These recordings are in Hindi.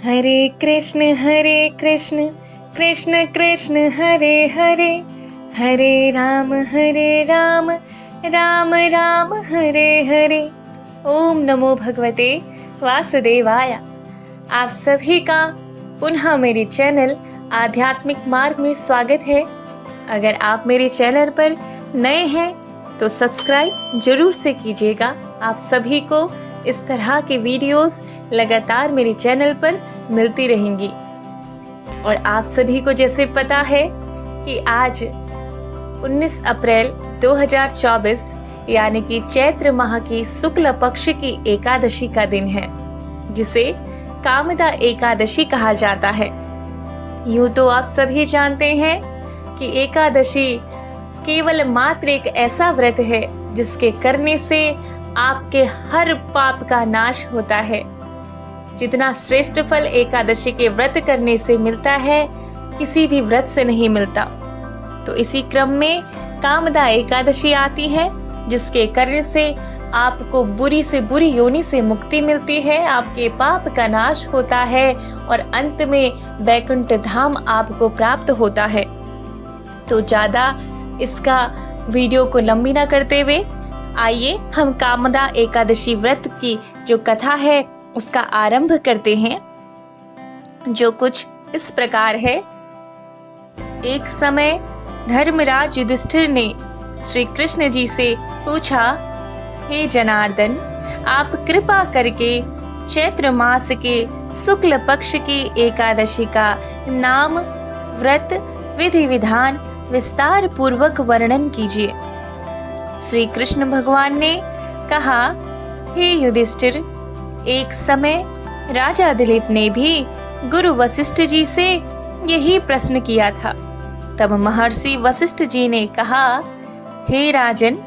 हरे कृष्ण कृष्ण कृष्ण हरे हरे, हरे राम राम राम हरे हरे। ओम नमो भगवते वासुदेवाय। आप सभी का पुनः मेरे चैनल आध्यात्मिक मार्ग में स्वागत है। अगर आप मेरे चैनल पर नए हैं तो सब्सक्राइब जरूर से कीजिएगा। आप सभी को इस तरह के वीडियोस लगातार मेरे चैनल पर मिलती रहेंगी। और आप सभी को जैसे पता है कि आज 19 अप्रैल 2024 यानी कि चैत्र माह की शुक्ल पक्ष की एकादशी का दिन है, जिसे कामदा एकादशी कहा जाता है। यूं तो आप सभी जानते हैं कि एकादशी केवल मात्र एक ऐसा व्रत है जिसके करने से आपके हर पाप का नाश होता है। जितना श्रेष्ठ फल एकादशी के व्रत करने से मिलता है, किसी भी व्रत से नहीं मिलता। तो इसी क्रम में कामदा एकादशी आती है, जिसके करने से आपको बुरी से बुरी योनि से मुक्ति मिलती है, आपके पाप का नाश होता है और अंत में वैकुंठ धाम आपको प्राप्त होता है। तो ज्यादा इसका वीडियो को लंबी ना करते हुए आइए हम कामदा एकादशी व्रत की जो कथा है उसका आरंभ करते हैं, जो कुछ इस प्रकार है। एक समय धर्मराज युधिष्ठिर ने श्री कृष्ण जी से पूछा, हे जनार्दन, आप कृपा करके चैत्र मास के शुक्ल पक्ष की एकादशी का नाम, व्रत, विधि विधान विस्तार पूर्वक वर्णन कीजिए। श्री कृष्ण भगवान ने कहा, हे युधिष्ठिर, एक समय राजा दिलीप ने भी गुरु वशिष्ठ जी से यही प्रश्न किया था। तब महर्षि वशिष्ठ जी ने कहा, हे राजन,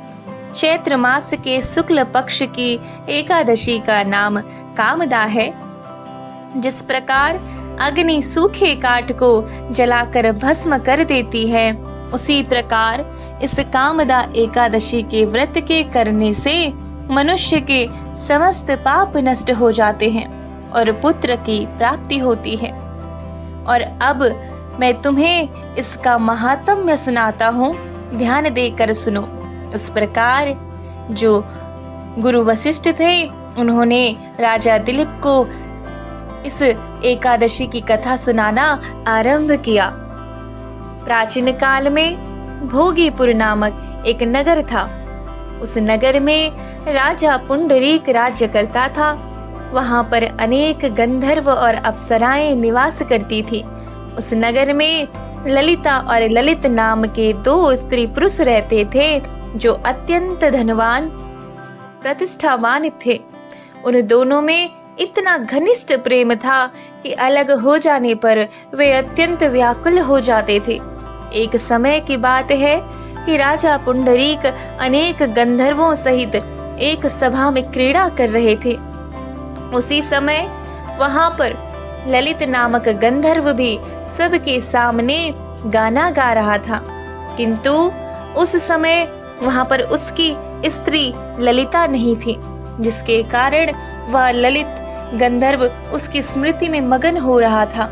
चैत्र मास के शुक्ल पक्ष की एकादशी का नाम कामदा है। जिस प्रकार अग्नि सूखे काठ को जलाकर भस्म कर देती है, उसी प्रकार इस कामदा एकादशी के व्रत के करने से मनुष्य के समस्त पाप नष्ट हो जाते हैं और पुत्र की प्राप्ति होती है। और अब मैं तुम्हें इसका महात्म्य सुनाता हूँ, ध्यान देकर सुनो। इस प्रकार जो गुरु वशिष्ठ थे, उन्होंने राजा दिलीप को इस एकादशी की कथा सुनाना आरंभ किया। प्राचीन काल में भोगीपुर नामक एक नगर था। उस नगर में राजा पुंडरीक राज्य करता था। वहां पर अनेक गंधर्व और अप्सराएं निवास करती थी। उस नगर में ललिता और ललित नाम के दो स्त्री पुरुष रहते थे, जो अत्यंत धनवान प्रतिष्ठावान थे। उन दोनों में इतना घनिष्ठ प्रेम था कि अलग हो जाने पर वे अत्यंत व्याकुल हो जाते थे। एक समय की बात है कि राजा पुंडरीक अनेक गंधर्वों सहित एक सभा में क्रीड़ा कर रहे थे। उसी समय वहां पर ललित नामक गंधर्व भी सबके सामने गाना गा रहा था, किंतु उस समय वहां पर उसकी स्त्री ललिता नहीं थी, जिसके कारण वह ललित गंधर्व उसकी स्मृति में मगन हो रहा था।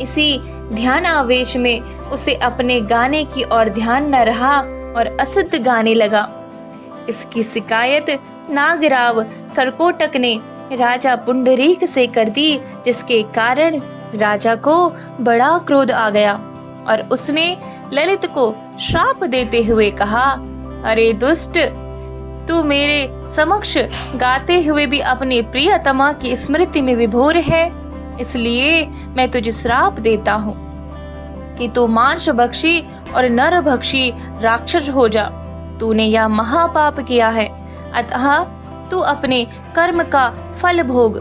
इसी ध्यानावेश में उसे अपने गाने की ओर ध्यान न रहा और असुद्ध गाने लगा। इसकी शिकायत नागराव कर्कोटक ने राजा पुंडरीक से कर दी, जिसके कारण राजा को बड़ा क्रोध आ गया और उसने ललित को श्राप देते हुए कहा, अरे दुष्ट, तू मेरे समक्ष गाते हुए भी अपने प्रियतमा की स्मृति में विभोर है, इसलिए मैं तुझे श्राप देता हूँ कि तू मांस भक्षी और नर भक्षी राक्षस हो जा। तूने यह महापाप किया है, अतः तू अपने कर्म का फल भोग।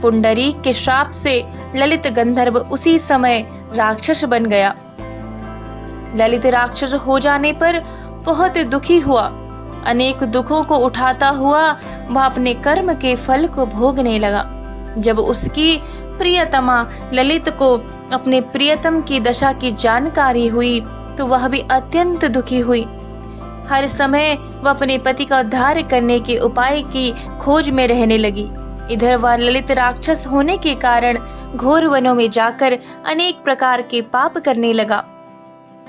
पुंडरीक के श्राप से ललित गंधर्व उसी समय राक्षस बन गया। ललित राक्षस हो जाने पर बहुत दुखी हुआ। अनेक दुखों को उठाता हुआ वह अपने कर्म के फल को भोगने लगा। जब उसकी प्रियतमा ललित को अपने प्रियतम की दशा की जानकारी हुई तो वह भी अत्यंत दुखी हुई। हर समय वह अपने पति का उद्धार करने के उपाय की खोज में रहने लगी। इधर वह ललित राक्षस होने के कारण घोर वनों में जाकर अनेक प्रकार के पाप करने लगा।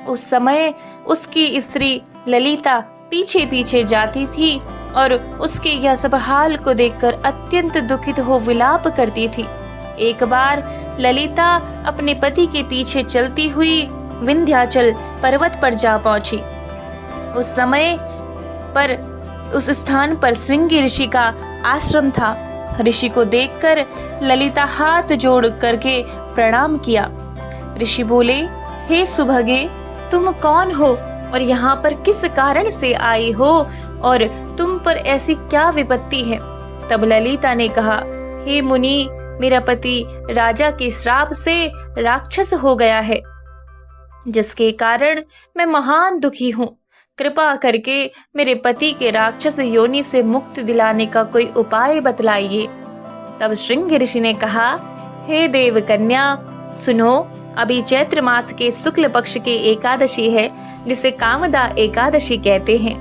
उस समय उसकी स्त्री ललिता पीछे पीछे जाती थी और उसके यह सब हाल को देखकर अत्यंत दुखित हो विलाप करती थी। एक बार ललिता अपने पति के पीछे चलती हुई विंध्याचल पर्वत पर जा पहुंची। उस समय पर उस स्थान पर श्रृंगी ऋषि का आश्रम था। ऋषि को देखकर ललिता हाथ जोड़ करके प्रणाम किया। ऋषि बोले, हे सुभगे, तुम कौन हो और यहाँ पर किस कारण से आई हो और तुम पर ऐसी क्या विपत्ति है? तब ललिता ने कहा, हे मुनि, मेरा पति राजा के श्राप से राक्षस हो गया है, जिसके कारण मैं महान दुखी हूँ। कृपा करके मेरे पति के राक्षस योनि से मुक्ति दिलाने का कोई उपाय बतलाइए। तब श्रृंगी ऋषि ने कहा, हे देव कन्या, सुनो, अभी चैत्र मास के शुक्ल पक्ष की एकादशी है, जिसे कामदा एकादशी कहते हैं।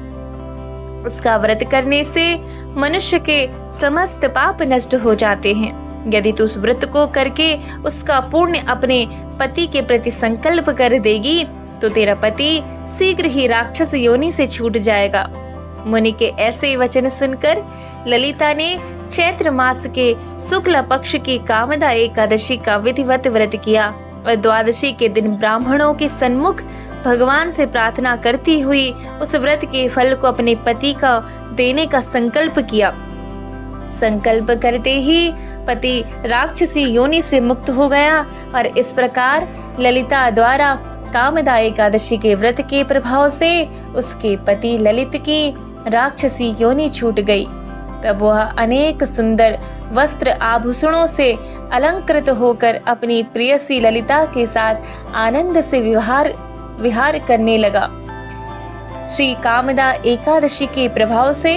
उसका व्रत करने से मनुष्य के समस्त पाप नष्ट हो जाते हैं। यदि तू उस व्रत को करके उसका पुण्य अपने पति के प्रति संकल्प कर देगी तो तेरा पति शीघ्र ही राक्षस योनि से छूट जाएगा। मुनि के ऐसे वचन सुनकर ललिता ने चैत्र मास के शुक्ल पक्ष की कामदा एकादशी का विधिवत व्रत किया और द्वादशी के दिन ब्राह्मणों के सन्मुख भगवान से प्रार्थना करती हुई उस व्रत के फल को अपने पति का देने का संकल्प किया। संकल्प करते ही पति राक्षसी योनि से मुक्त हो गया और इस प्रकार ललिता द्वारा कामदा एकादशी के व्रत के प्रभाव से उसके पति ललित की राक्षसी योनि छूट गई। तब वह अनेक सुंदर वस्त्र आभूषणों से अलंकृत होकर अपनी प्रियसी ललिता के साथ आनंद से विहार करने लगा। श्री कामदा एकादशी के प्रभाव से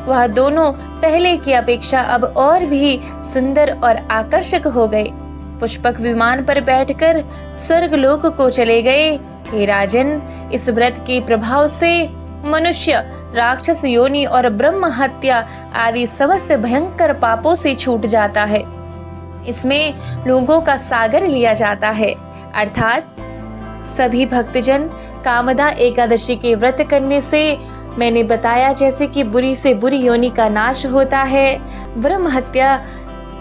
वह दोनों पहले की अपेक्षा अब और भी सुंदर और आकर्षक हो गए। पुष्पक विमान पर बैठकर स्वर्गलोक को चले गए। हे राजन, इस व्रत के प्रभाव से मनुष्य राक्षस योनि और ब्रह्म हत्या आदि समस्त भयंकर पापों से छूट जाता है। इसमें लोगों का सागर लिया जाता है, अर्थात सभी भक्तजन कामदा एकादशी के व्रत करने से मैंने बताया जैसे कि बुरी से बुरी योनि का नाश होता है, ब्रह्म हत्या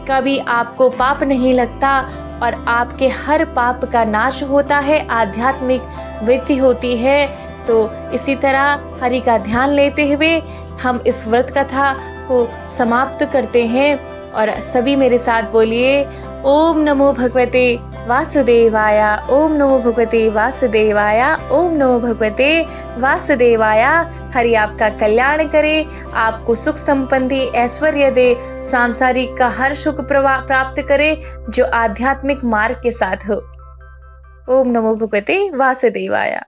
का भी आपको पाप नहीं लगता और आपके हर पाप का नाश होता है, आध्यात्मिक वृद्धि होती है। तो इसी तरह हरि का ध्यान लेते हुए हम इस व्रत कथा को समाप्त करते हैं और सभी मेरे साथ बोलिए, ओम नमो भगवते वासुदेवाय, ओम नमो भगवते वासुदेवाय, ओम नमो भगवते वासुदेवाय। हरि आपका कल्याण करे, आपको सुख संपत्ति ऐश्वर्य दे, सांसारिक का हर सुख प्राप्त करे जो आध्यात्मिक मार्ग के साथ हो। ओम नमो भगवते वासुदेवाय।